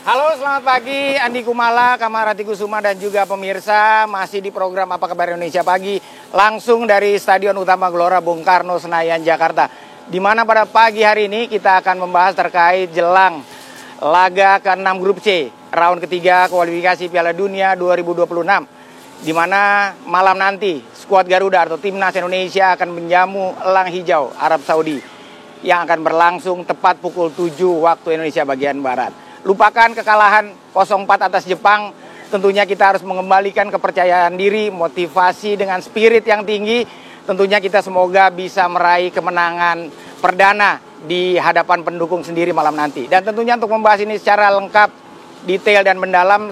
Halo, selamat pagi Andi Kumala, Kamarati Kusuma dan juga pemirsa. Masih di program Apa Kabar Indonesia Pagi, langsung dari Stadion Utama Gelora Bung Karno, Senayan, Jakarta. Di mana pada pagi hari ini kita akan membahas terkait jelang laga ke-6 Grup C, round ketiga kualifikasi Piala Dunia 2026. Di mana malam nanti skuad Garuda atau Timnas Indonesia akan menjamu Elang Hijau Arab Saudi yang akan berlangsung tepat pukul 7 waktu Indonesia bagian Barat. Lupakan kekalahan 0-4 atas Jepang, tentunya kita harus mengembalikan kepercayaan diri, motivasi dengan spirit yang tinggi. Tentunya kita semoga bisa meraih kemenangan perdana di hadapan pendukung sendiri malam nanti. Dan tentunya untuk membahas ini secara lengkap, detail dan mendalam,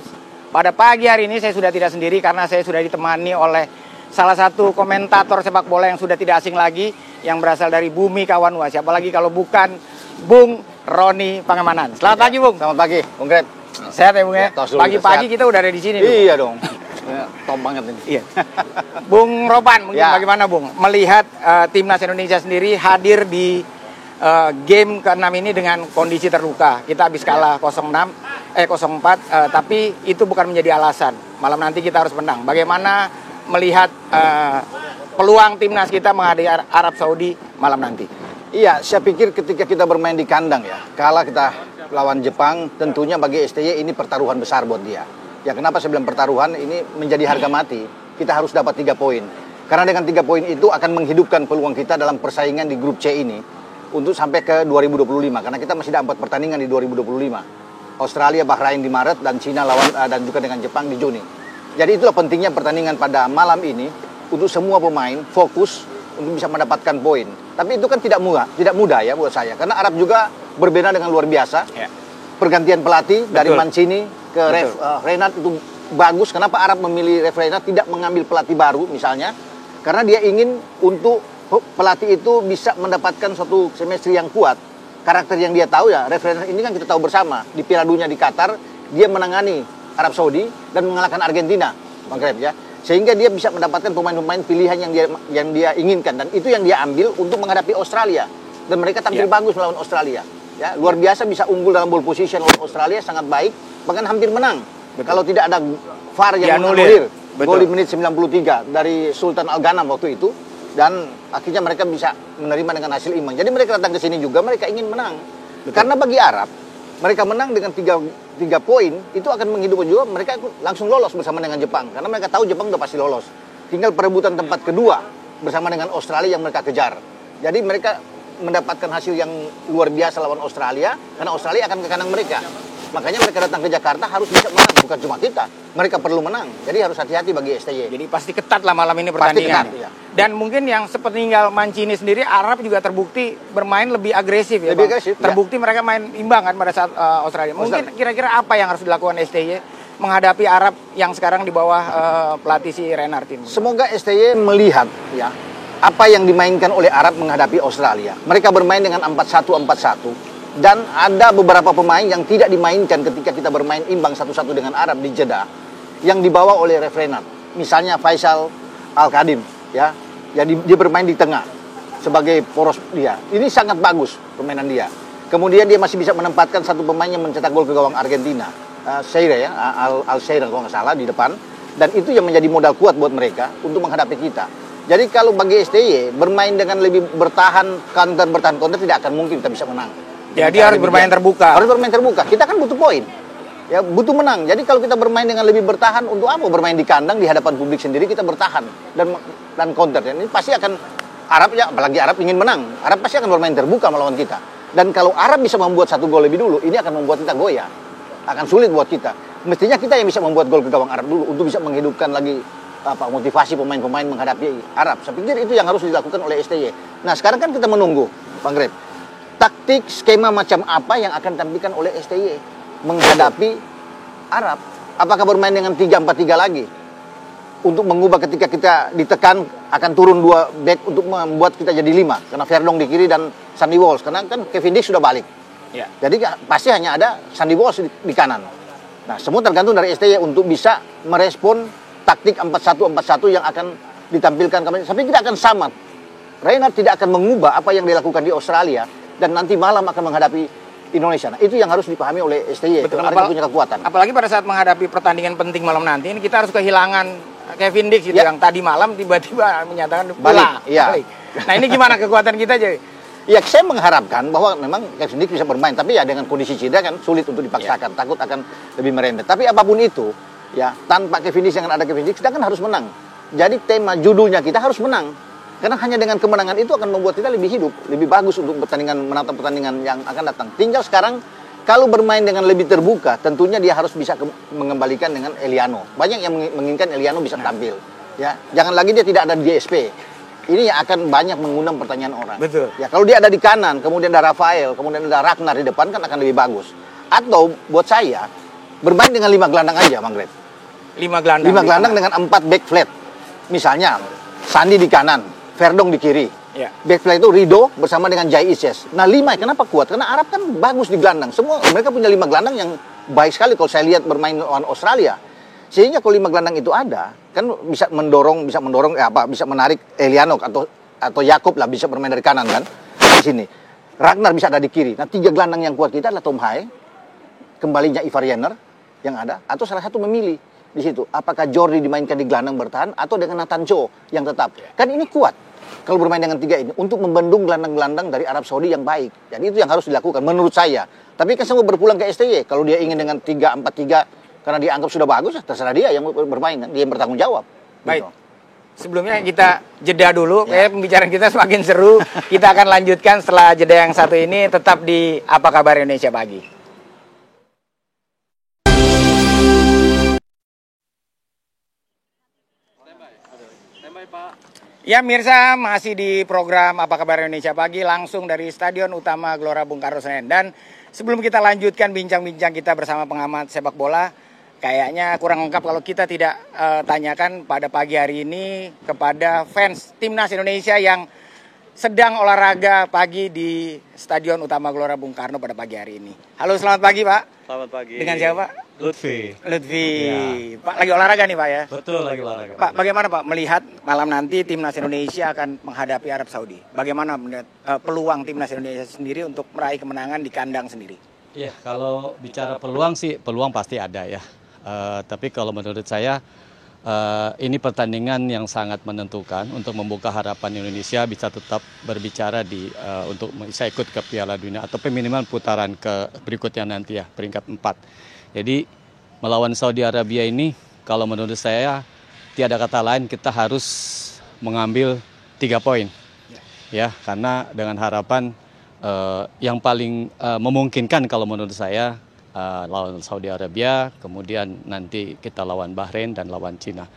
pada pagi hari ini saya sudah tidak sendiri karena saya sudah ditemani oleh salah satu komentator sepak bola yang sudah tidak asing lagi, yang berasal dari bumi Kawanua. Siapa lagi kalau bukan Bung Roni Pangemanan. Selamat pagi, Bung. Selamat pagi, Bung Gret. Sehat ya, Bung ya? Pagi-pagi kita udah ada di sini. Iya dong. Top banget ini. Iya. Bung Ropan, mungkin bagaimana, Bung? Melihat Timnas Indonesia sendiri hadir di game ke-6 ini dengan kondisi terluka. Kita habis kalah 0-4, tapi itu bukan menjadi alasan. Malam nanti kita harus menang. Bagaimana melihat peluang Timnas kita menghadapi Arab Saudi malam nanti? Iya, saya pikir ketika kita bermain di kandang ya, kalah kita lawan Jepang, tentunya bagi STY ini pertaruhan besar buat dia. Ya kenapa saya bilang pertaruhan, ini menjadi harga mati. Kita harus dapat 3 poin. Karena dengan 3 poin itu akan menghidupkan peluang kita dalam persaingan di grup C ini untuk sampai ke 2025. Karena kita masih ada 4 pertandingan di 2025. Australia, Bahrain di Maret, dan Cina lawan dan juga dengan Jepang di Juni. Jadi itulah pentingnya pertandingan pada malam ini untuk semua pemain fokus untuk bisa mendapatkan poin. Tapi itu kan tidak mudah ya buat saya. Karena Arab juga berbeda dengan luar biasa. Ya. Pergantian pelatih dari Mancini ke Renat itu bagus. Kenapa Arab memilih Renat tidak mengambil pelatih baru misalnya? Karena dia ingin untuk pelatih itu bisa mendapatkan suatu chemistry yang kuat. Karakter yang dia tahu ya, Renat ini kan kita tahu bersama. Di Piala Dunia di Qatar, dia menangani Arab Saudi dan mengalahkan Argentina. Bang Kreb ya. Sehingga dia bisa mendapatkan pemain-pemain pilihan yang dia inginkan, dan itu yang dia ambil untuk menghadapi Australia, dan mereka tampil bagus melawan Australia ya, luar biasa, bisa unggul dalam ball position lawan Australia, sangat baik, bahkan hampir menang. Kalau tidak ada VAR yang menganulir gol di menit 93 dari Sultan Al-Ghanam waktu itu, dan akhirnya mereka bisa menerima dengan hasil imbang. Jadi mereka datang ke sini juga, mereka ingin menang. Karena bagi Arab, mereka menang dengan 3 poin, itu akan menghidupkan juga, mereka langsung lolos bersama dengan Jepang. Karena mereka tahu Jepang udah pasti lolos. Tinggal perebutan tempat kedua bersama dengan Australia yang mereka kejar. Jadi mereka mendapatkan hasil yang luar biasa lawan Australia, karena Australia akan ke kandang mereka. Makanya mereka datang ke Jakarta harus bisa menang, bukan cuma kita. Mereka perlu menang, jadi harus hati-hati bagi STY. Jadi pasti ketat lah malam ini pertandingan. Pasti ketat, ya. Dan mungkin yang sepeninggal Mancini sendiri, Arab juga terbukti bermain lebih agresif ya, lebih agresif, terbukti mereka main imbang kan pada saat Australia. Mungkin kira-kira apa yang harus dilakukan STY menghadapi Arab yang sekarang di bawah pelatih si Renard ini? Semoga STY melihat ya apa yang dimainkan oleh Arab menghadapi Australia. Mereka bermain dengan 4-1-4-1. Dan ada beberapa pemain yang tidak dimainkan ketika kita bermain imbang 1-1 dengan Arab di Jeddah, yang dibawa oleh Renard. Misalnya Faisal Al-Qadim ya. Jadi dia bermain di tengah sebagai poros dia. Ini sangat bagus permainan dia. Kemudian dia masih bisa menempatkan satu pemain yang mencetak gol ke gawang Argentina, Sheira ya, Al-Sheira kalau nggak salah di depan. Dan itu yang menjadi modal kuat buat mereka untuk menghadapi kita. Jadi kalau bagi STY bermain dengan lebih bertahan counter tidak akan mungkin kita bisa menang. Jadi harus bermain terbuka. Harus bermain terbuka. Kita kan butuh poin. Ya, butuh menang. Jadi kalau kita bermain dengan lebih bertahan, untuk apa bermain di kandang di hadapan publik sendiri, kita bertahan dan counter. Dan ini pasti akan Arab ya, apalagi Arab ingin menang. Arab pasti akan bermain terbuka melawan kita. Dan kalau Arab bisa membuat 1 gol lebih dulu, ini akan membuat kita goyah. Akan sulit buat kita. Mestinya kita yang bisa membuat gol ke gawang Arab dulu untuk bisa menghidupkan lagi motivasi pemain-pemain menghadapi Arab. Saya pikir itu yang harus dilakukan oleh STY. Nah, sekarang kan kita menunggu, Bang Greb. Taktik, skema macam apa yang akan ditampilkan oleh STY menghadapi Arab? Apakah bermain dengan 3-4-3 lagi? Untuk mengubah ketika kita ditekan akan turun 2 back untuk membuat kita jadi 5. Karena Verdong di kiri dan Sandy Walsh. Karena kan Kevin Dix sudah balik. Ya. Jadi pasti hanya ada Sandy Walsh di kanan. Nah, semua tergantung dari STY untuk bisa merespon taktik 4-1-4-1 yang akan ditampilkan kemarin. Tapi tidak akan sama. Renard tidak akan mengubah apa yang dilakukan di Australia. Dan nanti malam akan menghadapi Indonesia. Nah, itu yang harus dipahami oleh STY. Betul. Karena mereka punya kekuatan. Apalagi pada saat menghadapi pertandingan penting malam nanti, ini kita harus kehilangan Kevin Dix gitu, yang tadi malam tiba-tiba menyatakan balik. Iya. Nah, ini gimana kekuatan kita jadi? Ya, saya mengharapkan bahwa memang Kevin Dix bisa bermain, tapi ya dengan kondisi cedera kan sulit untuk dipaksakan, takut akan lebih merembet. Tapi apapun itu, ya tanpa Kevin Dix, dengan ada Kevin Dix, kita kan harus menang. Jadi tema judulnya kita harus menang. Karena hanya dengan kemenangan itu akan membuat kita lebih hidup, lebih bagus untuk menatap pertandingan yang akan datang. Tinggal sekarang kalau bermain dengan lebih terbuka, tentunya dia harus bisa mengembalikan dengan Eliano. Banyak yang menginginkan Eliano bisa tampil. Ya, jangan lagi dia tidak ada di GSP. Ini yang akan banyak mengundang pertanyaan orang. Betul. Ya, kalau dia ada di kanan, kemudian ada Rafael, kemudian ada Ragnar di depan, kan akan lebih bagus. Atau buat saya bermain dengan 5 gelandang aja, Bang Gret. 5 gelandang. 5 gelandang dengan 4 back flat. Misalnya Sandi di kanan, Verdong di kiri. Ya. Back flat itu Rido bersama dengan Jai Ises. Nah, 5 kenapa kuat? Karena Arab kan bagus di gelandang. Semua mereka punya 5 gelandang yang baik sekali kalau saya lihat bermain lawan Australia. Sehingga kalau 5 gelandang itu ada, kan bisa mendorong bisa menarik Eliano atau Yakob lah bisa bermain dari kanan kan di sini. Ragnar bisa ada di kiri. Nah, 3 gelandang yang kuat kita adalah Tom Hae, kembalinya Ivar Jenner yang ada, atau salah satu memilih di situ. Apakah Jordi dimainkan di gelandang bertahan atau dengan Nathan Cho yang tetap. Kan ini kuat kalau bermain dengan 3 ini untuk membendung gelandang-gelandang dari Arab Saudi yang baik. Jadi itu yang harus dilakukan menurut saya. Tapi kan semua berpulang ke STY. Kalau dia ingin dengan 3-4-3 karena dia anggap sudah bagus, terserah dia yang bermain, kan? Dia yang bertanggung jawab. Baik. Gitu. Sebelumnya kita jeda dulu, pembicaraan kita semakin seru. Kita akan lanjutkan setelah jeda yang satu ini, tetap di Apa Kabar Indonesia Pagi. Ya Mirsa, masih di program Apa Kabar Indonesia Pagi, langsung dari Stadion Utama Gelora Bung Karno Senayan. Dan sebelum kita lanjutkan bincang-bincang kita bersama pengamat sepak bola, kayaknya kurang lengkap kalau kita tidak tanyakan pada pagi hari ini kepada fans Timnas Indonesia yang sedang olahraga pagi di Stadion Utama Gelora Bung Karno pada pagi hari ini. Halo, selamat pagi Pak. Selamat pagi. Dengan siapa? Lutfi. Lutfi. Ya. Pak lagi olahraga nih Pak ya? Betul, lagi olahraga. Pak, bagaimana Pak melihat malam nanti Timnas Indonesia akan menghadapi Arab Saudi? Bagaimana melihat peluang Timnas Indonesia sendiri untuk meraih kemenangan di kandang sendiri? Ya, kalau bicara peluang sih, peluang pasti ada ya. Tapi kalau menurut saya, ini pertandingan yang sangat menentukan untuk membuka harapan Indonesia bisa tetap berbicara untuk bisa ikut ke Piala Dunia atau minimal putaran ke berikutnya nanti ya, peringkat 4. Jadi melawan Saudi Arabia ini kalau menurut saya tiada kata lain kita harus mengambil 3 poin. Ya, karena dengan harapan yang paling memungkinkan kalau menurut saya lawan Saudi Arabia, kemudian nanti kita lawan Bahrain dan lawan Cina.